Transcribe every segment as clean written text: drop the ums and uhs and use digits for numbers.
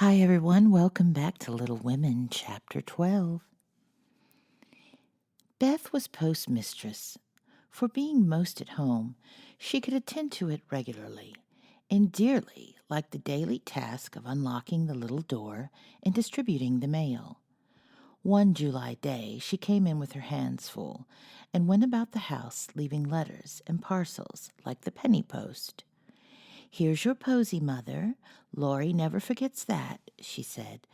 Hi, everyone. Welcome back to Little Women, Chapter 12. Beth was postmistress. For being most at home, she could attend to it regularly and dearly liked the daily task of unlocking the little door and distributing the mail. One July day, she came in with her hands full and went about the house leaving letters and parcels like the penny post. "Here's your posy, Mother. Laurie never forgets that," she said,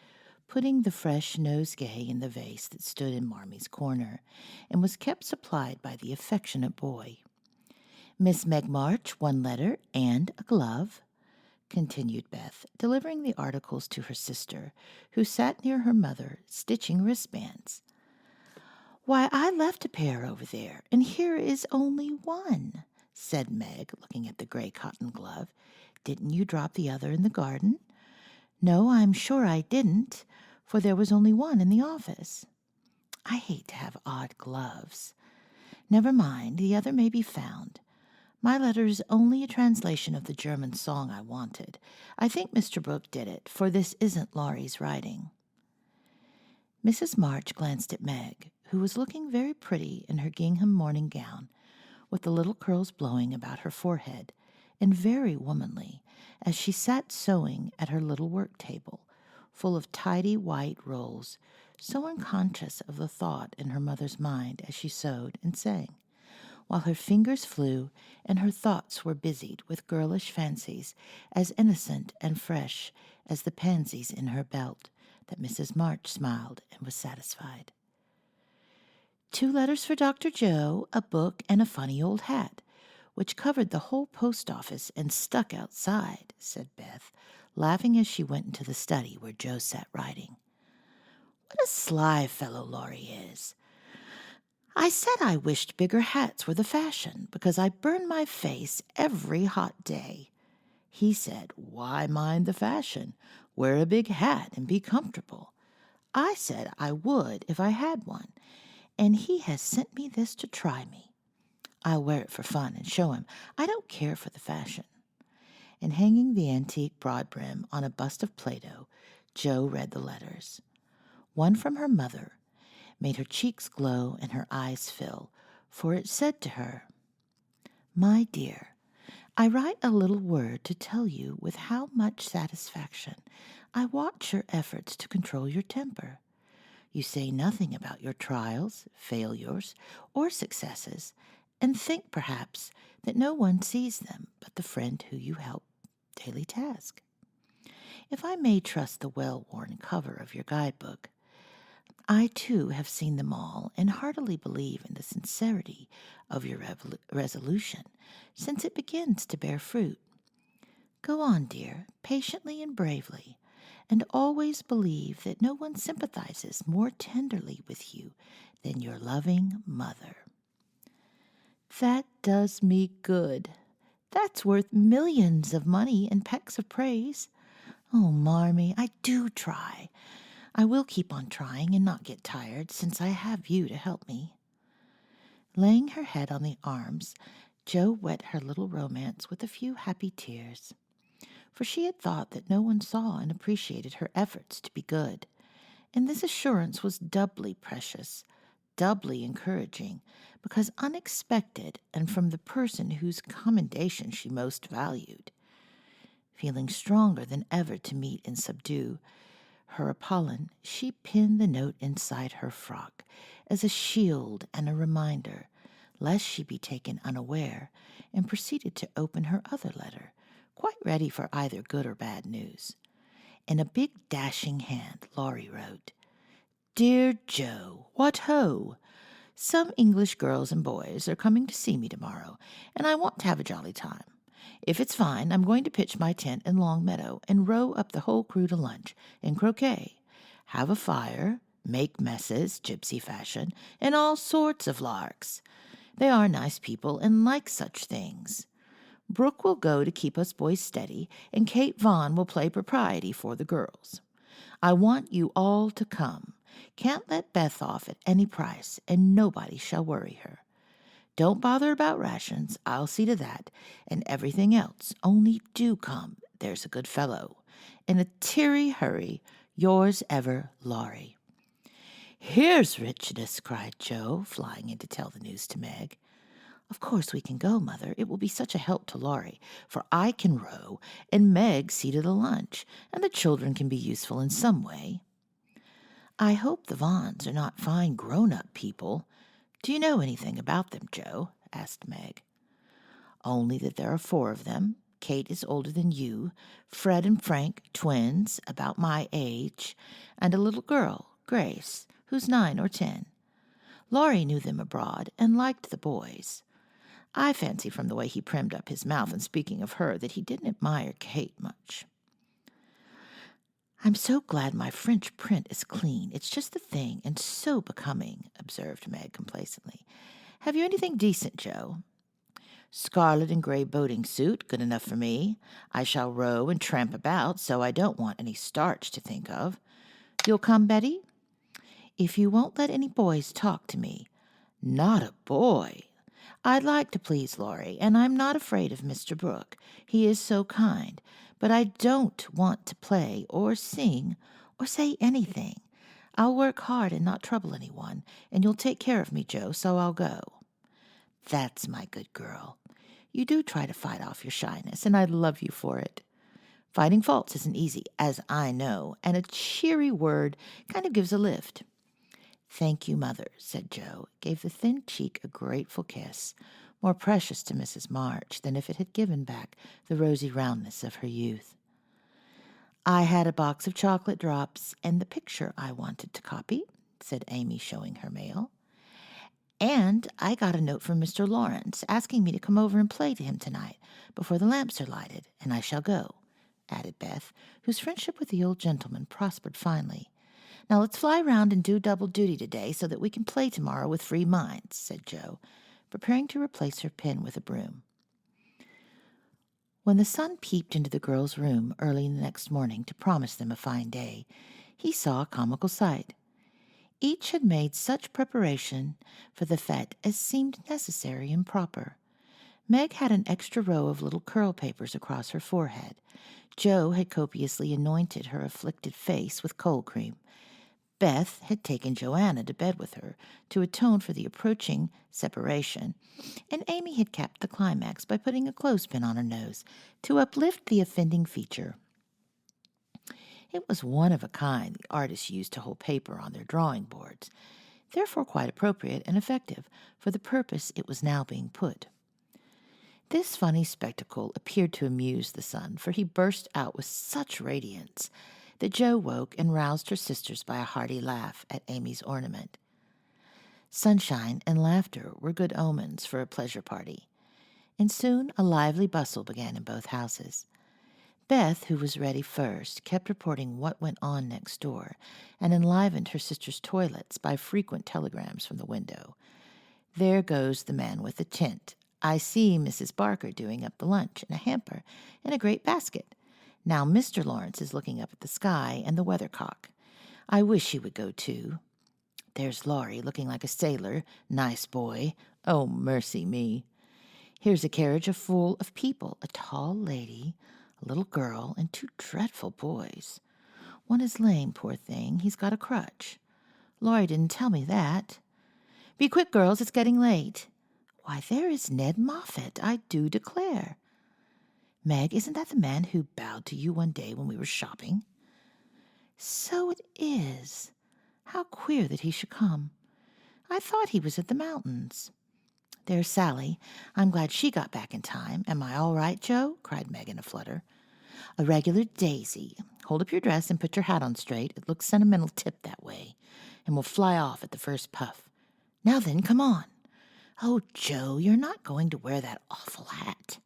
putting the fresh nosegay in the vase that stood in Marmy's corner and was kept supplied by the affectionate boy. "Miss Meg March, one letter and a glove," continued Beth, delivering the articles to her sister, who sat near her mother, stitching wristbands. "Why, I left a pair over there, and here is only one," said Meg, looking at the gray cotton glove. "Didn't you drop the other in the garden?" "No, I'm sure I didn't, for there was only one in the office." "I hate to have odd gloves." "Never mind, the other may be found. My letter is only a translation of the German song I wanted. I think Mr. Brooke did it, for this isn't Laurie's writing." Mrs. March glanced at Meg, who was looking very pretty in her gingham morning gown, with the little curls blowing about her forehead, and very womanly, as she sat sewing at her little work table, full of tidy white rolls, so unconscious of the thought in her mother's mind as she sewed and sang, while her fingers flew and her thoughts were busied with girlish fancies as innocent and fresh as the pansies in her belt, that Mrs. March smiled and was satisfied. "2 letters for Dr. Joe, a book, and a funny old hat, which covered the whole post office and stuck outside," said Beth, laughing as she went into the study where Joe sat writing. "What a sly fellow Laurie is. I said I wished bigger hats were the fashion, because I burn my face every hot day. He said, 'Why mind the fashion? Wear a big hat and be comfortable.' I said I would if I had one, and he has sent me this to try me. I'll wear it for fun and show him I don't care for the fashion." And hanging the antique broad brim on a bust of Plato, Joe read the letters. One from her mother made her cheeks glow and her eyes fill, for it said to her, "My dear, I write a little word to tell you with how much satisfaction I watch your efforts to control your temper. You say nothing about your trials, failures, or successes, and think, perhaps, that no one sees them but the friend who you help daily task. If I may trust the well-worn cover of your guidebook, I too have seen them all and heartily believe in the sincerity of your resolution, since it begins to bear fruit. Go on, dear, patiently and bravely, and always believe that no one sympathizes more tenderly with you than your loving mother." That does me good. That's worth millions of money and pecks of praise. Oh, Marmee, I do try. I will keep on trying and not get tired, since I have you to help me. Laying her head on the arms, Joe wet her little romance with a few happy tears, for she had thought that no one saw and appreciated her efforts to be good, and this assurance was doubly precious, doubly encouraging, because unexpected and from the person whose commendation she most valued. Feeling stronger than ever to meet and subdue her Apollon, she pinned the note inside her frock as a shield and a reminder, lest she be taken unaware, and proceeded to open her other letter, quite ready for either good or bad news. In a big dashing hand, Laurie wrote, "Dear Joe, what ho! Some English girls and boys are coming to see me tomorrow, and I want to have a jolly time. If it's fine, I'm going to pitch my tent in Long Meadow and row up the whole crew to lunch and croquet, have a fire, make messes, gypsy fashion, and all sorts of larks. They are nice people and like such things. Brooke will go to keep us boys steady, and Kate Vaughn will play propriety for the girls. I want you all to come. Can't let Beth off at any price, and nobody shall worry her. Don't bother about rations, I'll see to that, and everything else, only do come, there's a good fellow. In a teary hurry, yours ever, Laurie. Here's richness, cried Joe, flying in to tell the news to Meg. Of course we can go, Mother. It will be such a help to Laurie, for I can row, and Meg see to the lunch, and the children can be useful in some way. I hope the Vaughns are not fine grown-up people. Do you know anything about them, Joe? Asked Meg. Only that there are 4 of them. Kate is older than you, Fred and Frank, twins, about my age, and a little girl, Grace, who's 9 or 10. Laurie knew them abroad and liked the boys. I fancy from the way he primmed up his mouth in speaking of her that he didn't admire Kate much. I'm so glad my French print is clean. It's just the thing, and so becoming, observed Meg complacently. Have you anything decent, Joe? Scarlet and gray boating suit, good enough for me. I shall row and tramp about, so I don't want any starch to think of. You'll come, Betty? If you won't let any boys talk to me. Not a boy. I'd like to please Laurie, and I'm not afraid of Mr. Brooke. He is so kind. But I don't want to play or sing or say anything. I'll work hard and not trouble anyone, and you'll take care of me, Joe, so I'll go. That's my good girl. You do try to fight off your shyness, and I love you for it. Fighting faults isn't easy, as I know, and a cheery word kind of gives a lift. Thank you, Mother, said Joe, gave the thin cheek a grateful kiss, more precious to Mrs. March than if it had given back the rosy roundness of her youth. I had a box of chocolate drops and the picture I wanted to copy, said Amy, showing her mail. And I got a note from Mr. Laurence asking me to come over and play to him tonight before the lamps are lighted, and I shall go, added Beth, whose friendship with the old gentleman prospered finely. Now let's fly round and do double duty today so that we can play tomorrow with free minds, said Joe, preparing to replace her pen with a broom. When the sun peeped into the girls' room early the next morning to promise them a fine day, he saw a comical sight. Each had made such preparation for the fete as seemed necessary and proper. Meg had an extra row of little curl papers across her forehead. Joe had copiously anointed her afflicted face with cold cream. Beth had taken Joanna to bed with her to atone for the approaching separation, and Amy had capped the climax by putting a clothespin on her nose to uplift the offending feature. It was one of a kind the artists used to hold paper on their drawing boards, therefore quite appropriate and effective for the purpose it was now being put. This funny spectacle appeared to amuse the son, for he burst out with such radiance that Joe woke and roused her sisters by a hearty laugh at Amy's ornament. Sunshine and laughter were good omens for a pleasure party, and soon a lively bustle began in both houses. Beth, who was ready first, kept reporting what went on next door, and enlivened her sisters' toilets by frequent telegrams from the window. There goes the man with the tent. I see Mrs. Barker doing up the lunch in a hamper and a great basket. Now Mr. Laurence is looking up at the sky and the weathercock. I wish he would go too. There's Laurie looking like a sailor. Nice boy. Oh, mercy me. Here's a carriage full of people, a tall lady, a little girl, and 2 dreadful boys. One is lame, poor thing. He's got a crutch. Laurie didn't tell me that. Be quick, girls, it's getting late. Why, there is Ned Moffat, I do declare. Meg, isn't that the man who bowed to you one day when we were shopping? So it is. How queer that he should come. I thought he was at the mountains. There's Sally. I'm glad she got back in time. Am I all right, Joe? Cried Meg in a flutter. A regular daisy. Hold up your dress and put your hat on straight. It looks sentimental tipped that way, and will fly off at the first puff. Now then, come on. Oh, Joe, you're not going to wear that awful hat.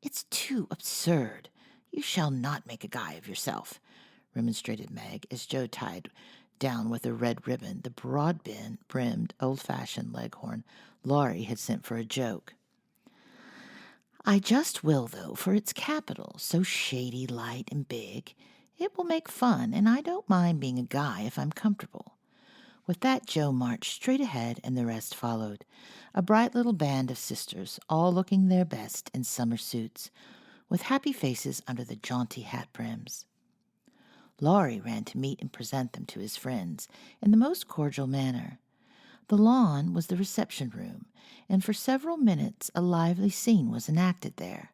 It's too absurd. You shall not make a guy of yourself, remonstrated Meg, as Joe tied down with a red ribbon the broad-brimmed, old-fashioned leghorn Laurie had sent for a joke. I just will, though, for it's capital, so shady, light, and big. It will make fun, and I don't mind being a guy if I'm comfortable. With that, Joe marched straight ahead, and the rest followed, a bright little band of sisters, all looking their best in summer suits, with happy faces under the jaunty hat brims. Laurie ran to meet and present them to his friends in the most cordial manner. The lawn was the reception room, and for several minutes a lively scene was enacted there.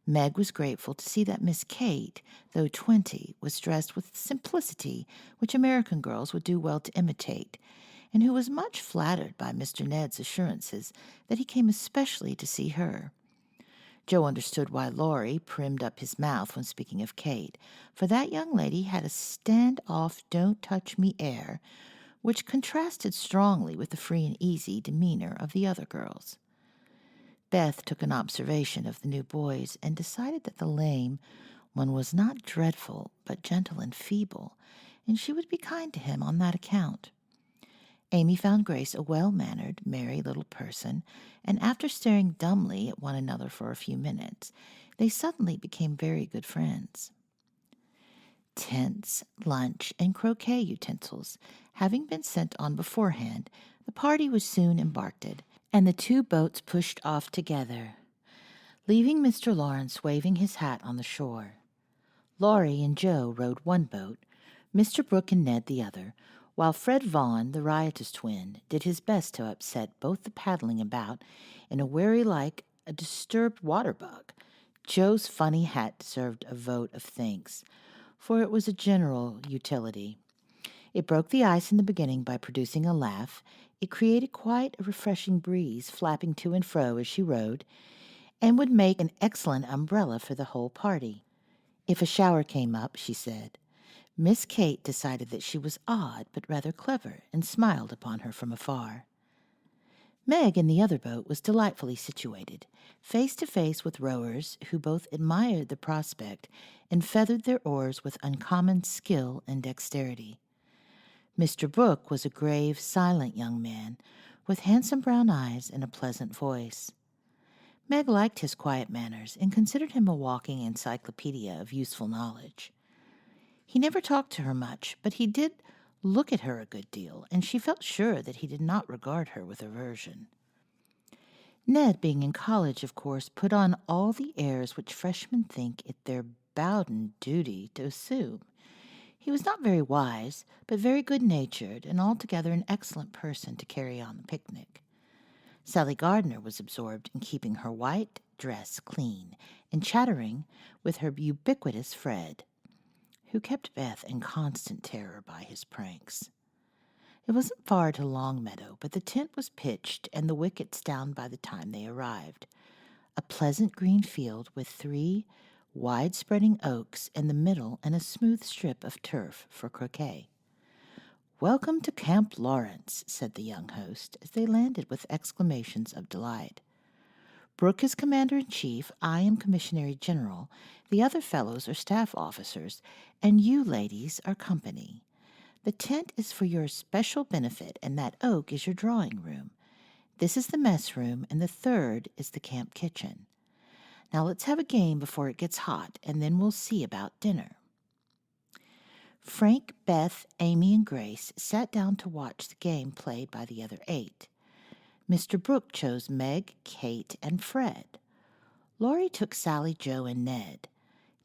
Meg was grateful to see that Miss Kate, though 20, was dressed with simplicity which American girls would do well to imitate, and who was much flattered by Mr. Ned's assurances that he came especially to see her. Joe understood why Laurie primmed up his mouth when speaking of Kate, for that young lady had a stand-off, don't-touch-me air, which contrasted strongly with the free and easy demeanor of the other girls. Beth took an observation of the new boys and decided that the lame one was not dreadful, but gentle and feeble, and she would be kind to him on that account. Amy found Grace a well-mannered, merry little person, and after staring dumbly at one another for a few minutes, they suddenly became very good friends. Tents, lunch, and croquet utensils having been sent on beforehand, the party was soon embarked, and the two boats pushed off together, leaving Mr. Laurence waving his hat on the shore. Laurie and Joe rowed one boat, Mr. Brooke and Ned the other, while Fred Vaughn, the riotous twin, did his best to upset both the paddling about in a wherry like a disturbed water bug. Joe's funny hat deserved a vote of thanks, for it was a general utility. It broke the ice in the beginning by producing a laugh. It created quite a refreshing breeze, flapping to and fro as she rowed, and would make an excellent umbrella for the whole party. If a shower came up, she said, Miss Kate decided that she was odd but rather clever, and smiled upon her from afar. Meg in the other boat was delightfully situated, face to face with rowers who both admired the prospect and feathered their oars with uncommon skill and dexterity. Mr. Brooke was a grave, silent young man, with handsome brown eyes and a pleasant voice. Meg liked his quiet manners and considered him a walking encyclopedia of useful knowledge. He never talked to her much, but he did look at her a good deal, and she felt sure that he did not regard her with aversion. Ned, being in college, of course, put on all the airs which freshmen think it their bounden duty to assume. He was not very wise, but very good-natured, and altogether an excellent person to carry on the picnic. Sally Gardner was absorbed in keeping her white dress clean and chattering with her ubiquitous Fred, who kept Beth in constant terror by his pranks. It wasn't far to Longmeadow, but the tent was pitched and the wickets down by the time they arrived. A pleasant green field with 3 wide-spreading oaks in the middle and a smooth strip of turf for croquet. "Welcome to Camp Laurence," said the young host, as they landed with exclamations of delight. "Brooke is commander-in-chief, I am commissionary general, the other fellows are staff officers, and you ladies are company. The tent is for your special benefit, and that oak is your drawing room. This is the mess room, and the third is the camp kitchen. Now let's have a game before it gets hot, and then we'll see about dinner." Frank, Beth, Amy, and Grace sat down to watch the game played by the other 8. Mr. Brooke chose Meg, Kate, and Fred. Laurie took Sally, Joe, and Ned.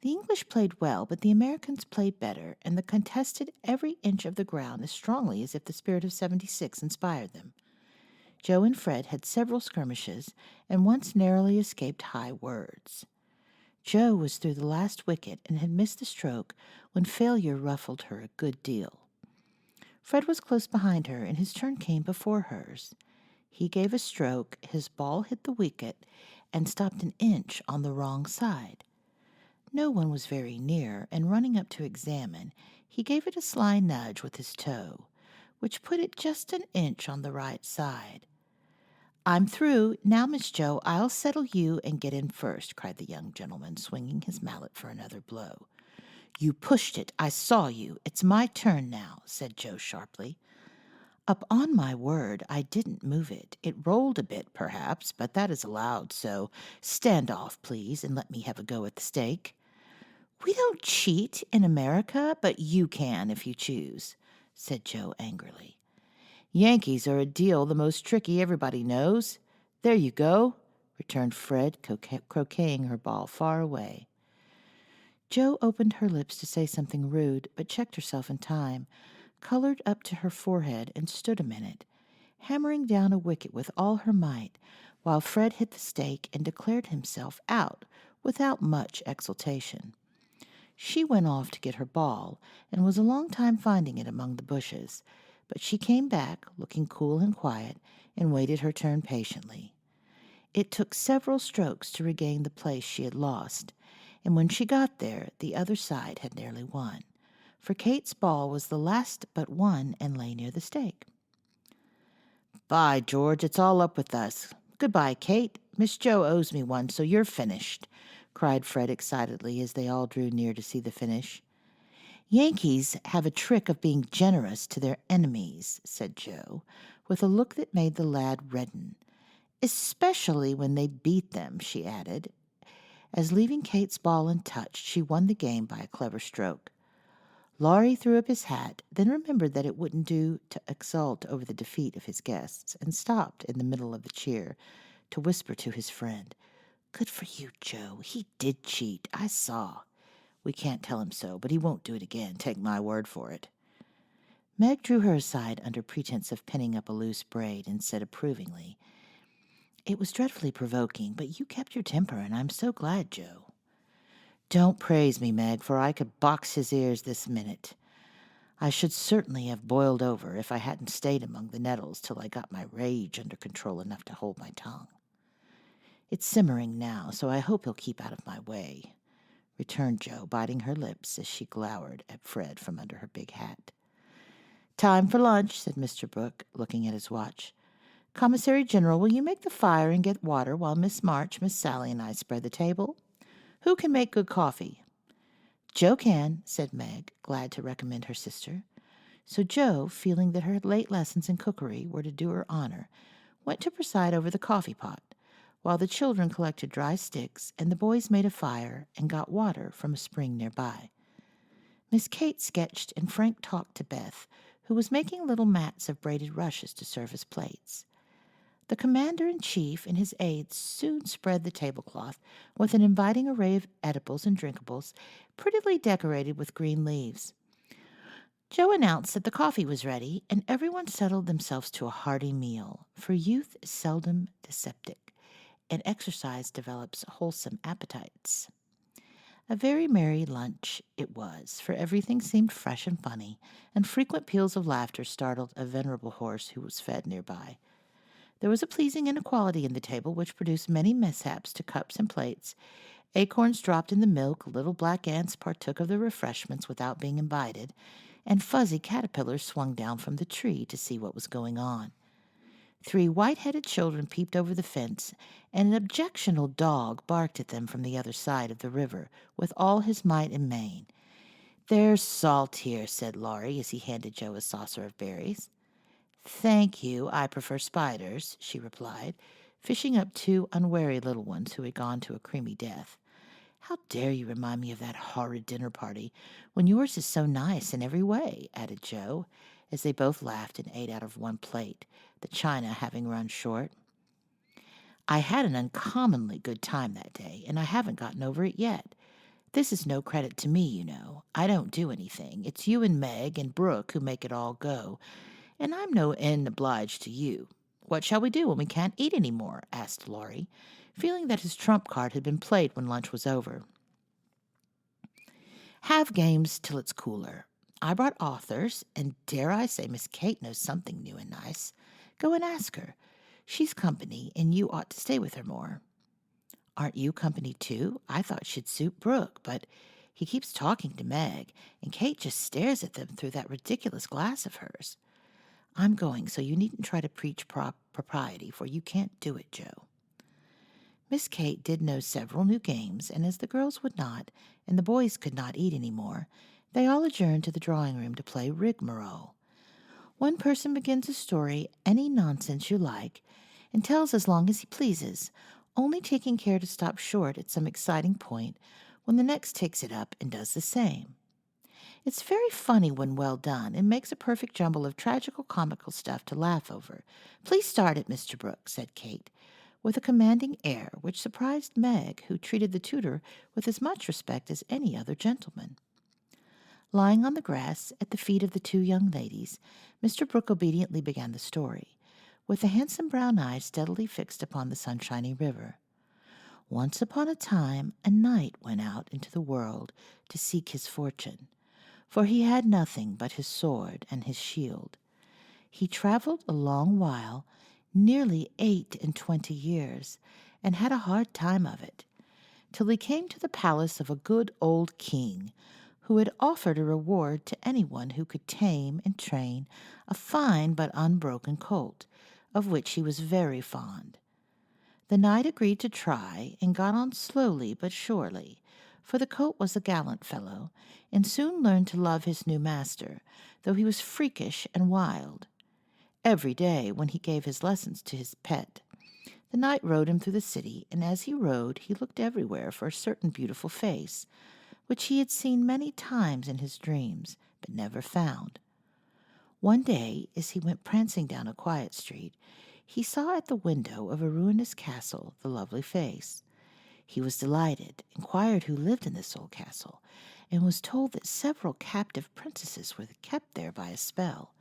The English played well, but the Americans played better, and they contested every inch of the ground as strongly as if the spirit of '76 inspired them. Joe and Fred had several skirmishes, and once narrowly escaped high words. Joe was through the last wicket and had missed the stroke when failure ruffled her a good deal. Fred was close behind her, and his turn came before hers. He gave a stroke, his ball hit the wicket, and stopped an inch on the wrong side. No one was very near, and running up to examine, he gave it a sly nudge with his toe, which put it just an inch on the right side. "I'm through. Now, Miss Joe, I'll settle you and get in first," cried the young gentleman, swinging his mallet for another blow. "You pushed it. I saw you. It's my turn now," said Joe sharply. "Upon my word, I didn't move it. It rolled a bit, perhaps, but that is allowed, so stand off, please, and let me have a go at the stake." "We don't cheat in America, but you can if you choose," said Joe angrily. "Yankees are a deal the most tricky everybody knows. There you go," returned Fred, croqueting her ball far away. Jo opened her lips to say something rude, but checked herself in time, colored up to her forehead, and stood a minute, hammering down a wicket with all her might, while Fred hit the stake and declared himself out without much exultation. She went off to get her ball, and was a long time finding it among the bushes, but she came back, looking cool and quiet, and waited her turn patiently. It took several strokes to regain the place she had lost, and when she got there, the other side had nearly won, for Kate's ball was the last but one and lay near the stake. "By George, it's all up with us. Goodbye, Kate. Miss Jo owes me one, so you're finished," cried Fred excitedly as they all drew near to see the finish. "Yankees have a trick of being generous to their enemies," said Jo, with a look that made the lad redden. "Especially when they beat them," she added, as leaving Kate's ball untouched, she won the game by a clever stroke. Laurie threw up his hat, then remembered that it wouldn't do to exult over the defeat of his guests, and stopped in the middle of the cheer to whisper to his friend, "Good for you, Jo. He did cheat. I saw. We can't tell him so, but he won't do it again, take my word for it." Meg drew her aside under pretense of pinning up a loose braid and said approvingly, "It was dreadfully provoking, but you kept your temper, and I'm so glad, Jo." "Don't praise me, Meg, for I could box his ears this minute. I should certainly have boiled over if I hadn't stayed among the nettles till I got my rage under control enough to hold my tongue. It's simmering now, so I hope he'll keep out of my way," returned Jo, biting her lips as she glowered at Fred from under her big hat. "Time for lunch," said Mr. Brooke, looking at his watch. "Commissary General, will you make the fire and get water while Miss March, Miss Sally, and I spread the table? Who can make good coffee?" "Jo can," said Meg, glad to recommend her sister. So Jo, feeling that her late lessons in cookery were to do her honor, went to preside over the coffee pot, while the children collected dry sticks and the boys made a fire and got water from a spring nearby. Miss Kate sketched and Frank talked to Beth, who was making little mats of braided rushes to serve as plates. The commander-in-chief and his aides soon spread the tablecloth with an inviting array of edibles and drinkables, prettily decorated with green leaves. Jo announced that the coffee was ready, and everyone settled themselves to a hearty meal, for youth is seldom dyspeptic, and exercise develops wholesome appetites. A very merry lunch it was, for everything seemed fresh and funny, and frequent peals of laughter startled a venerable horse who was fed nearby. There was a pleasing inequality in the table which produced many mishaps to cups and plates. Acorns dropped in the milk, little black ants partook of the refreshments without being invited, and fuzzy caterpillars swung down from the tree to see what was going on. 3 white-headed children peeped over the fence, and an objectionable dog barked at them from the other side of the river with all his might and main. "There's salt here," said Laurie as he handed Jo a saucer of berries. "Thank you, I prefer spiders," she replied, fishing up 2 unwary little ones who had gone to a creamy death. "How dare you remind me of that horrid dinner party, when yours is so nice in every way," added Jo, as they both laughed and ate out of one plate, the china having run short. "I had an uncommonly good time that day, and I haven't gotten over it yet. This is no credit to me, you know. I don't do anything. It's you and Meg and Brooke who make it all go, and I'm no end obliged to you. What shall we do when we can't eat any more?" asked Laurie, feeling that his trump card had been played when lunch was over. "Have games till it's cooler. I brought authors, and dare I say Miss Kate knows something new and nice. Go and ask her. She's company, and you ought to stay with her more." "Aren't you company too? I thought she'd suit Brooke, but he keeps talking to Meg, and Kate just stares at them through that ridiculous glass of hers. I'm going, so you needn't try to preach propriety, for you can't do it, Jo." Miss Kate did know several new games, and as the girls would not, and the boys could not eat any more, they all adjourned to the drawing-room to play rigmarole. One person begins a story, any nonsense you like, and tells as long as he pleases, only taking care to stop short at some exciting point when the next takes it up and does the same. It's very funny when well done, and makes a perfect jumble of tragical comical stuff to laugh over. "Please start it, Mr. Brooke," said Kate, with a commanding air which surprised Meg, who treated the tutor with as much respect as any other gentleman. Lying on the grass at the feet of the two young ladies, Mr. Brooke obediently began the story, with the handsome brown eyes steadily fixed upon the sunshiny river. Once upon a time a knight went out into the world to seek his fortune, for he had nothing but his sword and his shield. He traveled a long while, nearly 28 years, and had a hard time of it, till he came to the palace of a good old king, who had offered a reward to anyone who could tame and train a fine but unbroken colt, of which he was very fond. The knight agreed to try, and got on slowly but surely, for the colt was a gallant fellow, and soon learned to love his new master, though he was freakish and wild. Every day, when he gave his lessons to his pet, the knight rode him through the city, and as he rode he looked everywhere for a certain beautiful face, which he had seen many times in his dreams, but never found. One day, as he went prancing down a quiet street, he saw at the window of a ruinous castle the lovely face. He was delighted, inquired who lived in this old castle, and was told that several captive princesses were kept there by a spell,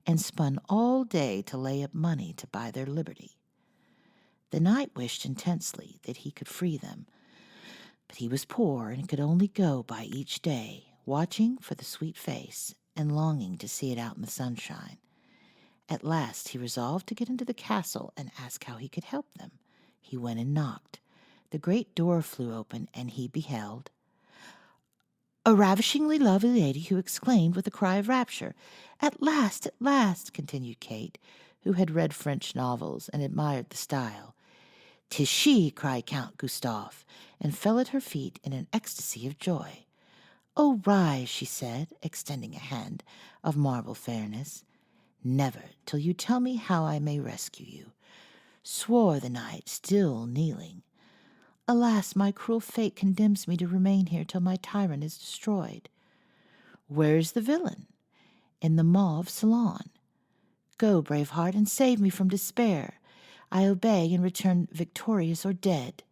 and spun all day to lay up money to buy their liberty. The knight wished intensely that he could free them, but he was poor and could only go by each day, watching for the sweet face and longing to see it out in the sunshine. At last he resolved to get into the castle and ask how he could help them. He went and knocked. The great door flew open, and he beheld a ravishingly lovely lady, who exclaimed with a cry of rapture, "At last, at last," continued Kate, who had read French novels and admired the style. "'Tis she," cried Count Gustave, and fell at her feet in an ecstasy of joy. "Oh, rise," she said, extending a hand of marble fairness. "Never, till you tell me how I may rescue you," swore the knight, still kneeling. "Alas, my cruel fate condemns me to remain here till my tyrant is destroyed." "Where is the villain?" "In the mauve salon." "Go, brave heart, and save me from despair. I obey and return victorious or dead."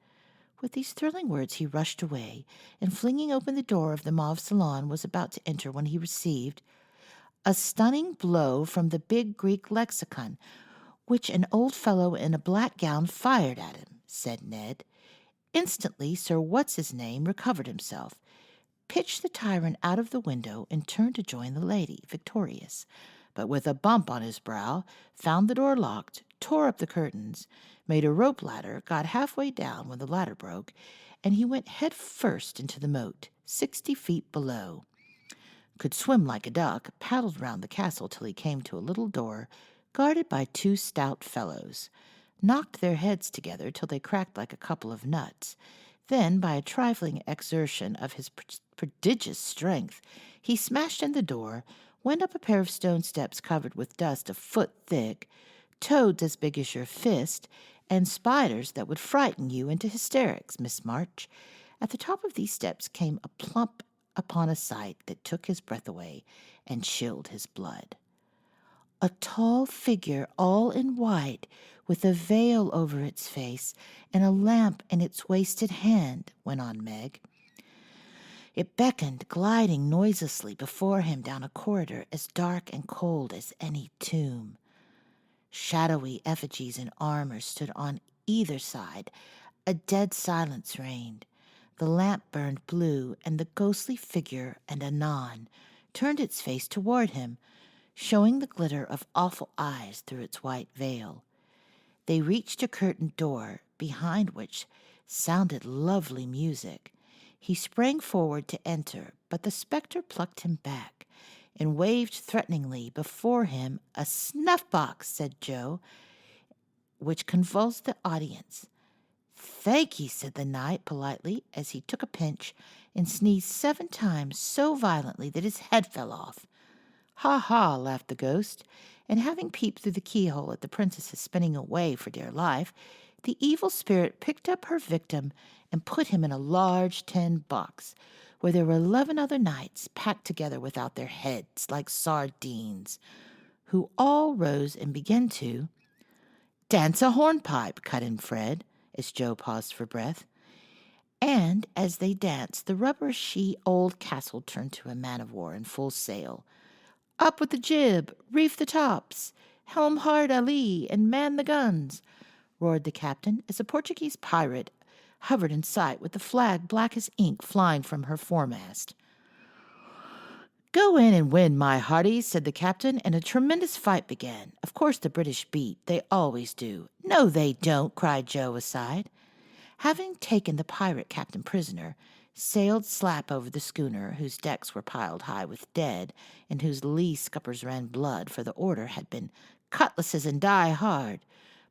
With these thrilling words he rushed away, and flinging open the door of the mauve salon was about to enter when he received a stunning blow from the big Greek lexicon, which an old fellow in a black gown fired at him, said Ned. Instantly Sir What's-his-name recovered himself, pitched the tyrant out of the window, and turned to join the lady, victorious, but with a bump on his brow, found the door locked, tore up the curtains, made a rope ladder, got halfway down when the ladder broke, and he went head first into the moat, 60 feet below. Could swim like a duck, paddled round the castle till he came to a little door guarded by two stout fellows, knocked their heads together till they cracked like a couple of nuts. Then, by a trifling exertion of his prodigious strength, he smashed in the door, went up a pair of stone steps covered with dust a foot thick, toads as big as your fist, and spiders that would frighten you into hysterics, Miss March. At the top of these steps came a plump upon a sight that took his breath away and chilled his blood. A tall figure all in white, with a veil over its face and a lamp in its wasted hand, went on Meg. It beckoned, gliding noiselessly before him down a corridor as dark and cold as any tomb. Shadowy effigies in armor stood on either side. A dead silence reigned. The lamp burned blue, and the ghostly figure, and anon, turned its face toward him, showing the glitter of awful eyes through its white veil. They reached a curtained door, behind which sounded lovely music. He sprang forward to enter, but the spectre plucked him back, and waved threateningly before him. "A snuff-box," said Joe, which convulsed the audience. "Thank ye," said the knight politely, as he took a pinch and sneezed 7 times so violently that his head fell off. "Ha, ha," laughed the ghost, and having peeped through the keyhole at the princess's spinning away for dear life, the evil spirit picked up her victim and put him in a large tin box, where there were 11 other knights packed together without their heads, like sardines, who all rose and began to Dance a hornpipe, cut in Fred, as Joe paused for breath. And as they danced, the rubbery old castle turned to a man-of-war in full sail. Up with the jib, reef the tops, helm hard alee, and man the guns, roared the captain as a Portuguese pirate hovered in sight with the flag black as ink flying from her foremast. Go in and win, my hearties, said the captain, and a tremendous fight began. Of course the British beat. They always do. No, they don't, cried Joe aside. Having taken the pirate captain prisoner, sailed slap over the schooner, whose decks were piled high with dead, and whose lee scuppers ran blood, for the order had been cutlasses and die hard.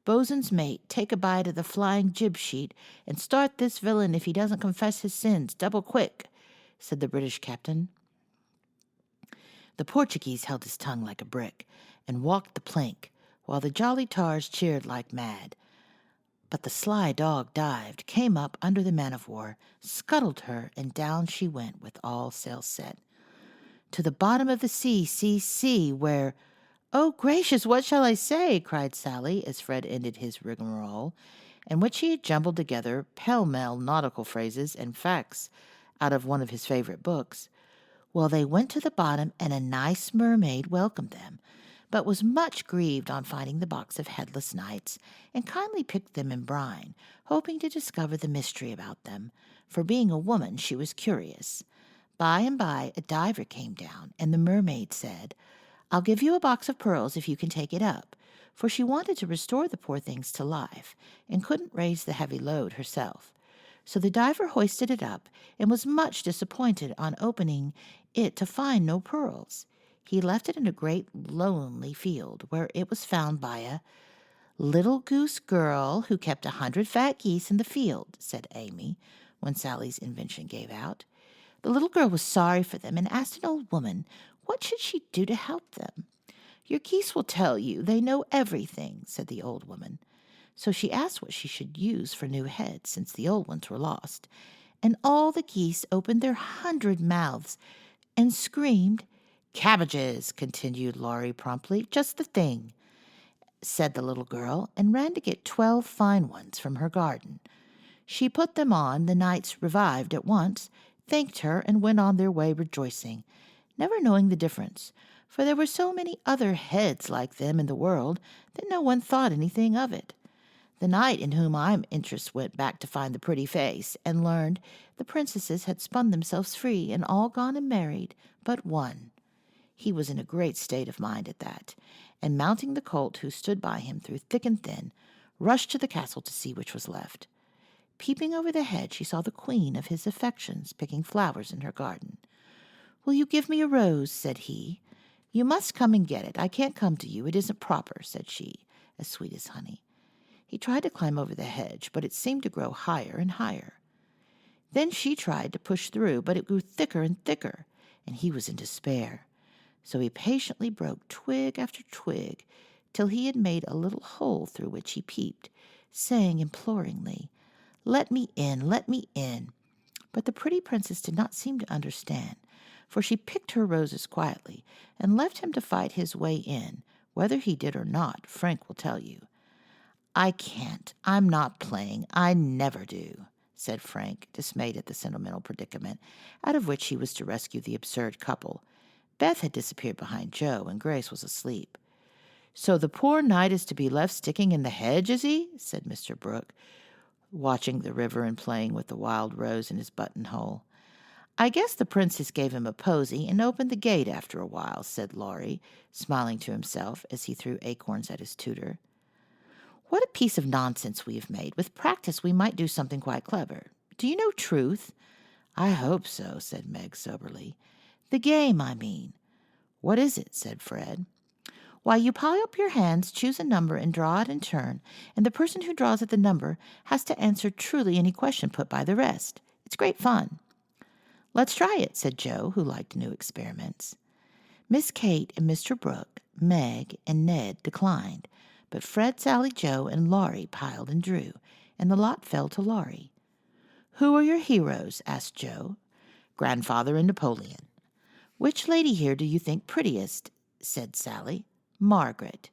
Bosun's mate, take a bite of the flying jib sheet, and start this villain if he doesn't confess his sins, double quick, said the British captain. The Portuguese held his tongue like a brick, and walked the plank, while the jolly tars cheered like mad. But the sly dog dived, came up under the man-of-war, scuttled her, and down she went with all sails set. To the bottom of the sea, where— "Oh, gracious, what shall I say?" cried Sally, as Fred ended his rigmarole, in which he had jumbled together pell-mell nautical phrases and facts out of one of his favorite books. Well, they went to the bottom, and a nice mermaid welcomed them, but was much grieved on finding the box of headless knights, and kindly picked them in brine, hoping to discover the mystery about them, for being a woman she was curious. By and by a diver came down, and the mermaid said, "I'll give you a box of pearls if you can take it up," for she wanted to restore the poor things to life, and couldn't raise the heavy load herself. So the diver hoisted it up, and was much disappointed on opening it to find no pearls. He left it in a great lonely field, where it was found by a little goose girl who kept 100 fat geese in the field, said Amy, when Sally's invention gave out. The little girl was sorry for them and asked an old woman what should she do to help them. "Your geese will tell you. They know everything," said the old woman. So she asked what she should use for new heads, since the old ones were lost, and all the geese opened their 100 mouths and screamed. "Cabbages," continued Laurie promptly. "Just the thing," said the little girl, and ran to get 12 fine ones from her garden. She put them on. The knights revived at once, thanked her, and went on their way rejoicing, never knowing the difference, for there were so many other heads like them in the world that no one thought anything of it. The knight in whom I'm interested went back to find the pretty face, and learned the princesses had spun themselves free and all gone and married, but one. He was in a great state of mind at that, and mounting the colt who stood by him through thick and thin, rushed to the castle to see which was left. Peeping over the hedge, he saw the queen of his affections picking flowers in her garden. "Will you give me a rose?" said he. "You must come and get it. I can't come to you. It isn't proper," said she, as sweet as honey. He tried to climb over the hedge, but it seemed to grow higher and higher. Then she tried to push through, but it grew thicker and thicker, and he was in despair. So he patiently broke twig after twig, till he had made a little hole through which he peeped, saying imploringly, "Let me in, let me in." But the pretty princess did not seem to understand, for she picked her roses quietly, and left him to fight his way in. Whether he did or not, Frank will tell you. "I can't. I'm not playing. I never do," said Frank, dismayed at the sentimental predicament out of which he was to rescue the absurd couple. Beth had disappeared behind Joe, and Grace was asleep. "So the poor knight is to be left sticking in the hedge, is he?" said Mr. Brooke, watching the river and playing with the wild rose in his buttonhole. "I guess the princess gave him a posy and opened the gate after a while," said Laurie, smiling to himself as he threw acorns at his tutor. "What a piece of nonsense we have made. With practice we might do something quite clever. Do you know truth?" "I hope so," said Meg soberly. "The game, I mean." "What is it?" said Fred. "Why, you pile up your hands, choose a number, and draw it in turn, and the person who draws at the number has to answer truly any question put by the rest. It's great fun." "Let's try it," said Joe, who liked new experiments. Miss Kate and Mr. Brooke, Meg, and Ned declined, but Fred, Sally, Joe, and Laurie piled and drew, and the lot fell to Laurie. "Who are your heroes?" asked Joe. "Grandfather and Napoleon." "Which lady here do you think prettiest?" said Sally. "Margaret."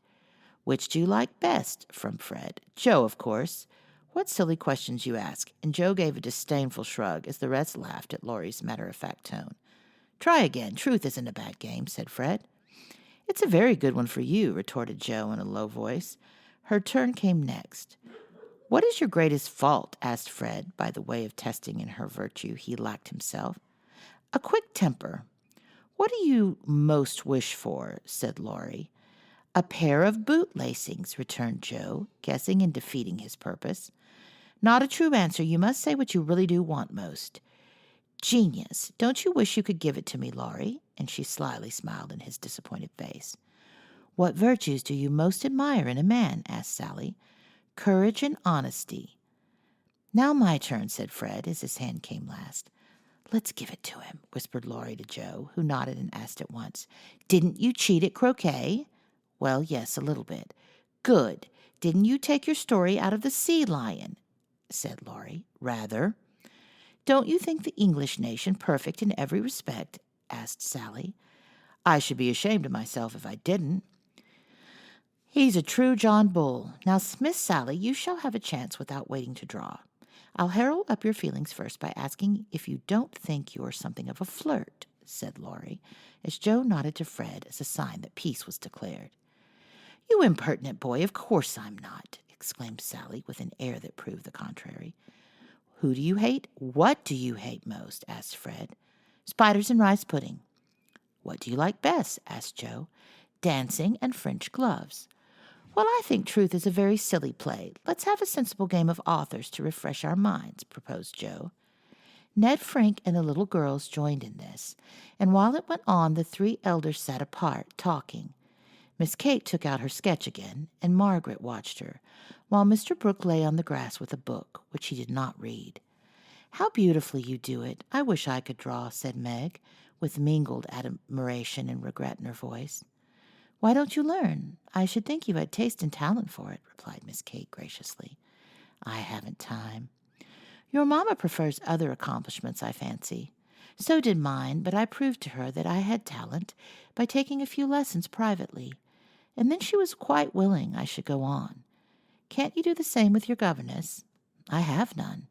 Which do you like best? From Fred. Joe, of course. What silly questions you ask. And Joe gave a disdainful shrug as the rest laughed at Laurie's matter-of-fact tone. Try again. Truth isn't a bad game, said Fred. It's a very good one for you, retorted Joe in a low voice. Her turn came next. What is your greatest fault? Asked Fred, by the way of testing in her virtue he lacked himself. A quick temper. What do you most wish for? Said Laurie. A pair of boot lacings, returned Joe, guessing and defeating his purpose. Not a true answer. You must say what you really do want most. Genius. Don't you wish you could give it to me, Laurie? And she slyly smiled in his disappointed face. What virtues do you most admire in a man? Asked Sally. Courage and honesty. Now my turn, said Fred, as his hand came last. Let's give it to him, whispered Laurie to Joe, who nodded and asked at once. Didn't you cheat at croquet? Well, yes, a little bit. Good. Didn't you take your story out of the Sea Lion? Said Laurie. Rather. Don't you think the English nation perfect in every respect? Asked Sally. I should be ashamed of myself if I didn't. He's a true John Bull. Now, Miss Sally, you shall have a chance without waiting to draw. I'll herald up your feelings first by asking if you don't think you're something of a flirt, said Laurie, as Joe nodded to Fred as a sign that peace was declared. You impertinent boy, of course I'm not, exclaimed Sally with an air that proved the contrary. Who do you hate? What do you hate most? Asked Fred. Spiders and rice pudding. What do you like best? Asked Joe. Dancing and French gloves. Well, I think truth is a very silly play. Let's have a sensible game of authors to refresh our minds, proposed Joe. Ned, Frank, and the little girls joined in this, and while it went on, the three elders sat apart, talking. Miss Kate took out her sketch again, and Margaret watched her, while Mr. Brooke lay on the grass with a book, which he did not read. How beautifully you do it. I wish I could draw, said Meg, with mingled admiration and regret in her voice. Why don't you learn? I should think you had taste and talent for it, replied Miss Kate graciously. I haven't time. Your mamma prefers other accomplishments, I fancy. So did mine, but I proved to her that I had talent by taking a few lessons privately, and then she was quite willing I should go on. Can't you do the same with your governess? I have none.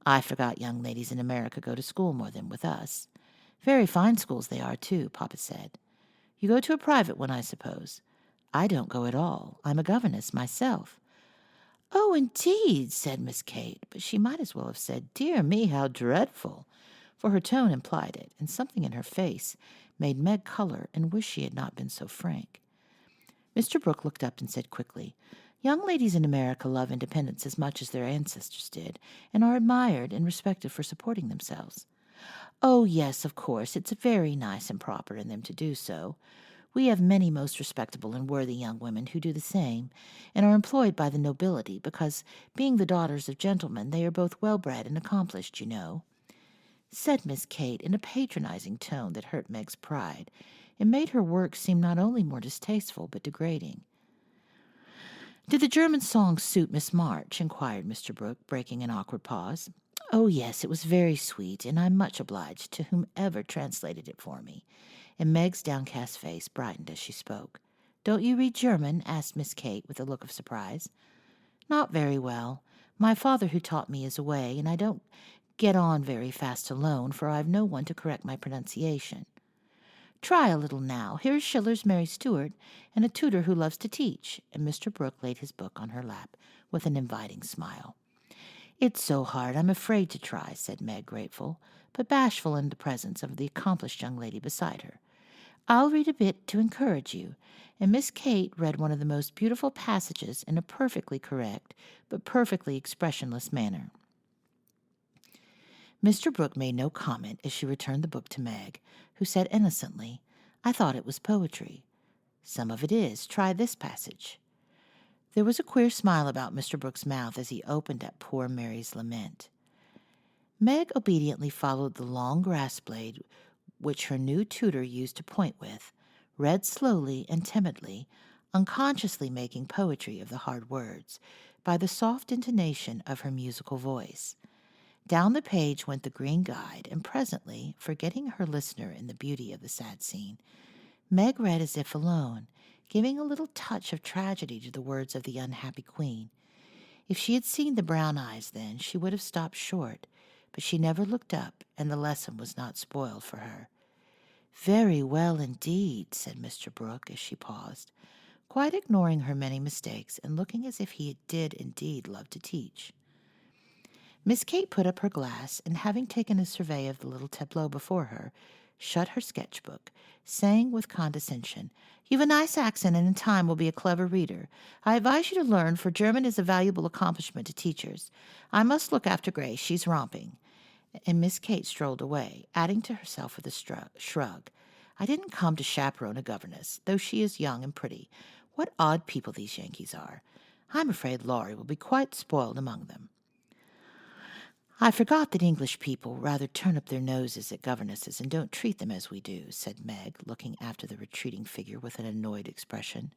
I forgot young ladies in America go to school more than with us. Very fine schools they are, too, Papa said. You go to a private one, I suppose. I don't go at all. I'm a governess myself. Oh, indeed, said Miss Kate, but she might as well have said, Dear me, how dreadful, for her tone implied it, and something in her face made Meg color and wish she had not been so frank. Mr. Brooke looked up and said quickly, Young ladies in America love independence as much as their ancestors did, and are admired and respected for supporting themselves. Oh, yes, of course, it's very nice and proper in them to do so. We have many most respectable and worthy young women who do the same, and are employed by the nobility, because, being the daughters of gentlemen, they are both well-bred and accomplished, you know, said Miss Kate in a patronizing tone that hurt Meg's pride, and made her work seem not only more distasteful, but degrading. Did the German song suit Miss March? Inquired Mr. Brooke, breaking an awkward pause. Oh, yes, it was very sweet, and I'm much obliged to whomever translated it for me. And Meg's downcast face brightened as she spoke. Don't you read German? Asked Miss Kate with a look of surprise. Not very well. My father who taught me is away, and I don't get on very fast alone, for I've no one to correct my pronunciation. Try a little now. Here's Schiller's Mary Stuart, and a tutor who loves to teach, and Mr. Brooke laid his book on her lap with an inviting smile. It's so hard, I'm afraid to try, said Meg, grateful, but bashful in the presence of the accomplished young lady beside her. I'll read a bit to encourage you, and Miss Kate read one of the most beautiful passages in a perfectly correct, but perfectly expressionless manner. Mr. Brooke made no comment as she returned the book to Meg, who said innocently, I thought it was poetry. Some of it is. Try this passage. There was a queer smile about Mr. Brooke's mouth as he opened at poor Mary's lament. Meg obediently followed the long grass blade which her new tutor used to point with, read slowly and timidly, unconsciously making poetry of the hard words, by the soft intonation of her musical voice. Down the page went the green guide, and presently, forgetting her listener in the beauty of the sad scene, Meg read as if alone, giving a little touch of tragedy to the words of the unhappy queen. If she had seen the brown eyes then, she would have stopped short, but she never looked up, and the lesson was not spoiled for her. "Very well indeed," said Mr. Brooke as she paused, quite ignoring her many mistakes and looking as if he did indeed love to teach. Miss Kate put up her glass, and having taken a survey of the little tableau before her, shut her sketchbook, saying with condescension, "You've a nice accent and in time will be a clever reader. I advise you to learn, for German is a valuable accomplishment to teachers. I must look after Grace. She's romping." And Miss Kate strolled away, adding to herself with a shrug, "I didn't come to chaperone a governess, though she is young and pretty. What odd people these Yankees are. I'm afraid Laurie will be quite spoiled among them." "I forgot that English people rather turn up their noses at governesses and don't treat them as we do," said Meg, looking after the retreating figure with an annoyed expression.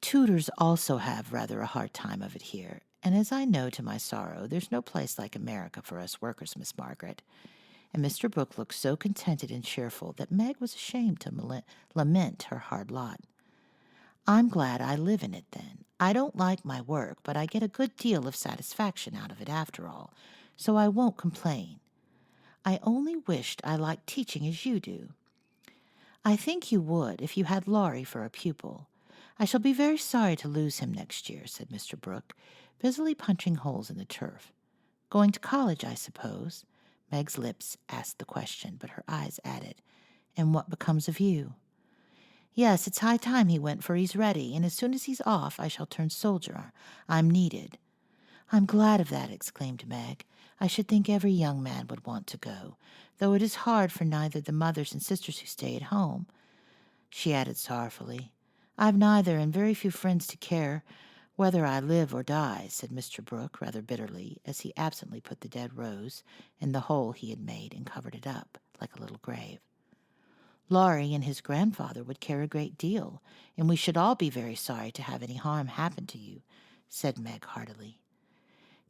"Tutors also have rather a hard time of it here, and as I know to my sorrow, there's no place like America for us workers, Miss Margaret." And Mr. Brooke looked so contented and cheerful that Meg was ashamed to lament her hard lot. "I'm glad I live in it, then. I don't like my work, but I get a good deal of satisfaction out of it after all, so I won't complain. I only wished I liked teaching as you do." "I think you would if you had Laurie for a pupil. I shall be very sorry to lose him next year," said Mr. Brooke, busily punching holes in the turf. "Going to college, I suppose?" Meg's lips asked the question, but her eyes added, "And what becomes of you?" "Yes, it's high time he went, for he's ready, and as soon as he's off I shall turn soldier. I'm needed." "I'm glad of that," exclaimed Meg. "I should think every young man would want to go, though it is hard for neither the mothers and sisters who stay at home." She added sorrowfully, "I've neither, and very few friends to care whether I live or die," said Mr. Brooke rather bitterly, as he absently put the dead rose in the hole he had made and covered it up like a little grave. "Laurie and his grandfather would care a great deal, and we should all be very sorry to have any harm happen to you," said Meg heartily.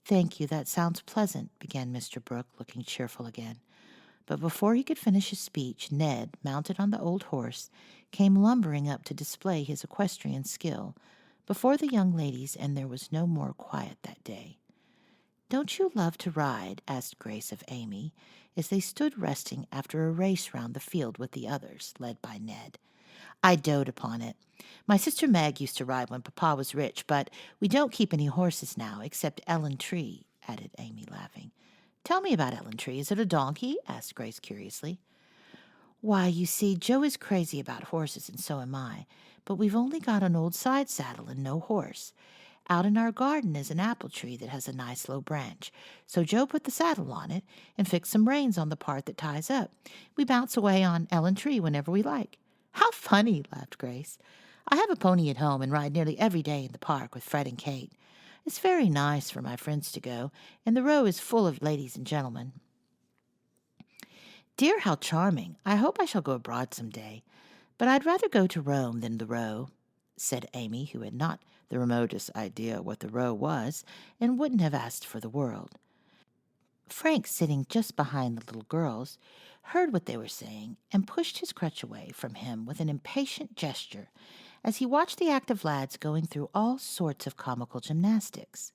"Thank you, that sounds pleasant," began Mr. Brooke, looking cheerful again. But before he could finish his speech, Ned, mounted on the old horse, came lumbering up to display his equestrian skill before the young ladies, and there was no more quiet that day. "Don't you love to ride?" asked Grace of Amy, as they stood resting after a race round the field with the others, led by Ned. "I dote upon it. My sister Meg used to ride when Papa was rich, but we don't keep any horses now, except Ellen Tree," added Amy, laughing. "Tell me about Ellen Tree. Is it a donkey?" asked Grace curiously. "Why, you see, Joe is crazy about horses, and so am I, but we've only got an old side saddle and no horse. Out in our garden is an apple tree that has a nice low branch, so Joe put the saddle on it and fixed some reins on the part that ties up. We bounce away on Ellen Tree whenever we like." "How funny!" laughed Grace. "I have a pony at home and ride nearly every day in the park with Fred and Kate. It's very nice for my friends to go, and the row is full of ladies and gentlemen." "Dear, how charming! I hope I shall go abroad some day, but I'd rather go to Rome than the row," said Amy, who had not the remotest idea what the row was, and wouldn't have asked for the world. Frank, sitting just behind the little girls, heard what they were saying and pushed his crutch away from him with an impatient gesture as he watched the active lads going through all sorts of comical gymnastics.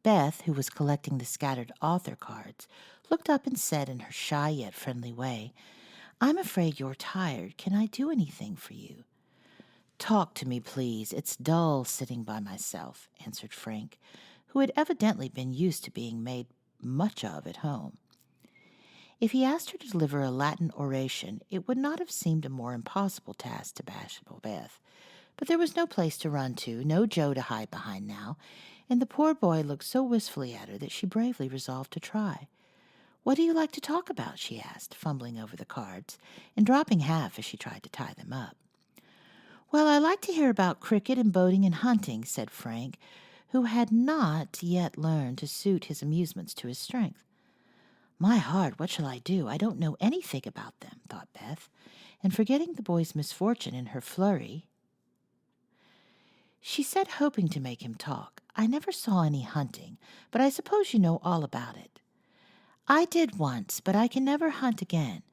Beth, who was collecting the scattered author cards, looked up and said in her shy yet friendly way, "I'm afraid you're tired. Can I do anything for you?" "Talk to me, please. It's dull sitting by myself," answered Frank, who had evidently been used to being made much of at home. If he asked her to deliver a Latin oration, it would not have seemed a more impossible task to bashful Beth. But there was no place to run to, no Joe to hide behind now, and the poor boy looked so wistfully at her that she bravely resolved to try. "What do you like to talk about?" she asked, fumbling over the cards, and dropping half as she tried to tie them up. "Well, I like to hear about cricket and boating and hunting," said Frank, who had not yet learned to suit his amusements to his strength. "My heart, what shall I do? I don't know anything about them," thought Beth, and forgetting the boy's misfortune in her flurry, she said, hoping to make him talk, "I never saw any hunting, but I suppose you know all about it." "I did once, but I can never hunt again,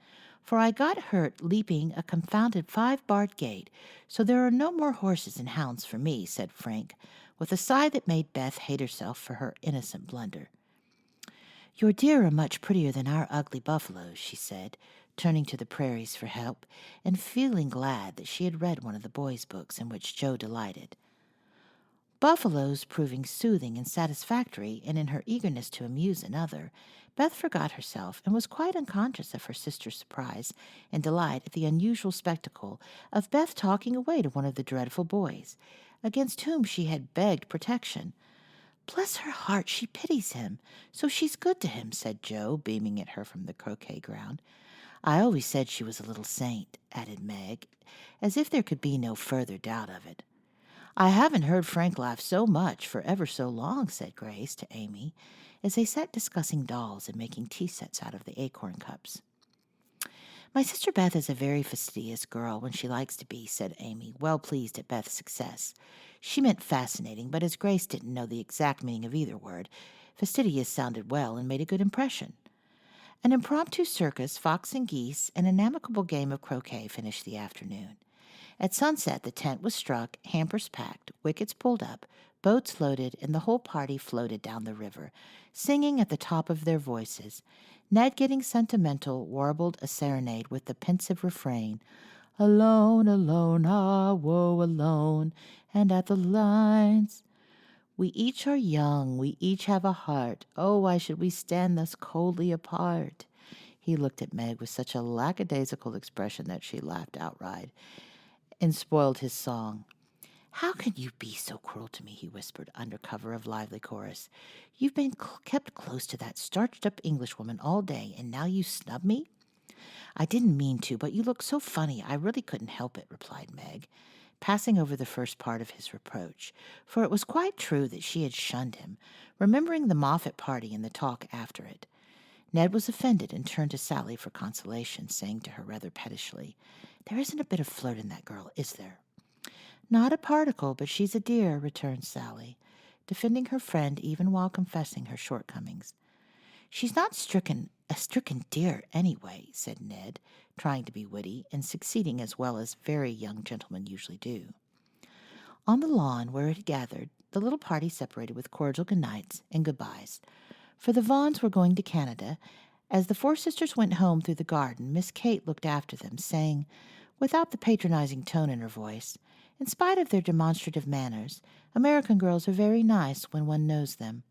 for I got hurt leaping a confounded 5-barred gate, so there are no more horses and hounds for me," said Frank, with a sigh that made Beth hate herself for her innocent blunder. "Your deer are much prettier than our ugly buffaloes," she said, turning to the prairies for help, and feeling glad that she had read one of the boys' books in which Joe delighted. Buffaloes proving soothing and satisfactory, and in her eagerness to amuse another, Beth forgot herself and was quite unconscious of her sister's surprise and delight at the unusual spectacle of Beth talking away to one of the dreadful boys, against whom she had begged protection. "Bless her heart, she pities him, so she's good to him," said Joe, beaming at her from the croquet ground. "I always said she was a little saint," added Meg, as if there could be no further doubt of it. "I haven't heard Frank laugh so much for ever so long," said Grace to Amy, as they sat discussing dolls and making tea sets out of the acorn cups. "My sister Beth is a very fastidious girl when she likes to be," said Amy, well pleased at Beth's success. She meant fascinating, but as Grace didn't know the exact meaning of either word, fastidious sounded well and made a good impression. An impromptu circus, fox and geese, and an amicable game of croquet finished the afternoon. At sunset, the tent was struck, hampers packed, wickets pulled up, boats loaded, and the whole party floated down the river, singing at the top of their voices. Ned, getting sentimental, warbled a serenade with the pensive refrain, "Alone, alone, ah, woe, alone, and at the lines. We each are young, we each have a heart. Oh, why should we stand thus coldly apart?" He looked at Meg with such a lackadaisical expression that she laughed outright and spoiled his song. "How can you be so cruel to me?" he whispered, under cover of lively chorus. "You've been kept close to that starched-up Englishwoman all day, and now you snub me?" "I didn't mean to, but you look so funny I really couldn't help it," replied Meg, passing over the first part of his reproach, for it was quite true that she had shunned him, remembering the Moffat party and the talk after it. Ned was offended and turned to Sally for consolation, saying to her rather pettishly, "There isn't a bit of flirt in that girl, is there?" "Not a particle, but she's a dear," returned Sally, defending her friend even while confessing her shortcomings. "She's not a stricken dear anyway," said Ned, trying to be witty, and succeeding as well as very young gentlemen usually do. On the lawn where it had gathered, the little party separated with cordial good-nights and good-byes, for the Vaughns were going to Canada. As the four sisters went home through the garden, Miss Kate looked after them, saying, without the patronizing tone in her voice, "In spite of their demonstrative manners, American girls are very nice when one knows them."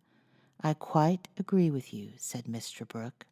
"I quite agree with you," said Mr. Brooke.